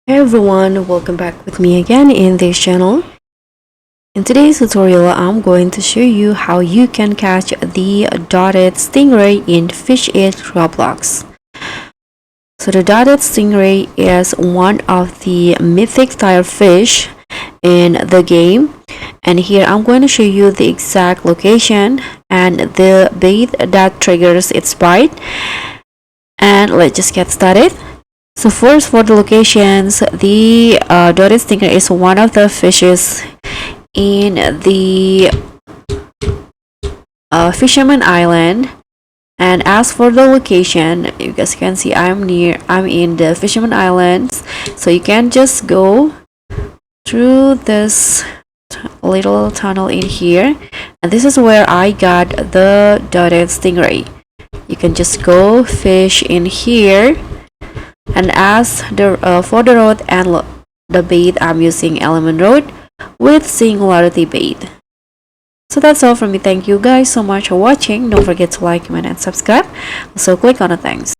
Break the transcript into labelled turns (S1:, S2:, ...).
S1: Hey everyone, welcome back with me again in this channel. In today's tutorial, I'm going to show you how you can catch the dotted stingray in Fish It Roblox. So the dotted stingray is one of the mythic style fish in the game, and here I'm going to show you the exact location and the bait that triggers its bite. And let's just get started. So first, for the locations, the dotted stingray is one of the fishes in the Fisherman Island. And as for the location, you guys can see I'm in the Fisherman Islands. So you can just go through this little tunnel in here, and this is where I got the dotted stingray. You can just go fish in here. And as for the rod and the bait, I'm using element rod with singularity bait. So that's all from me. Thank you guys so much for watching. Don't forget to like, comment, and subscribe. Also click on the thanks.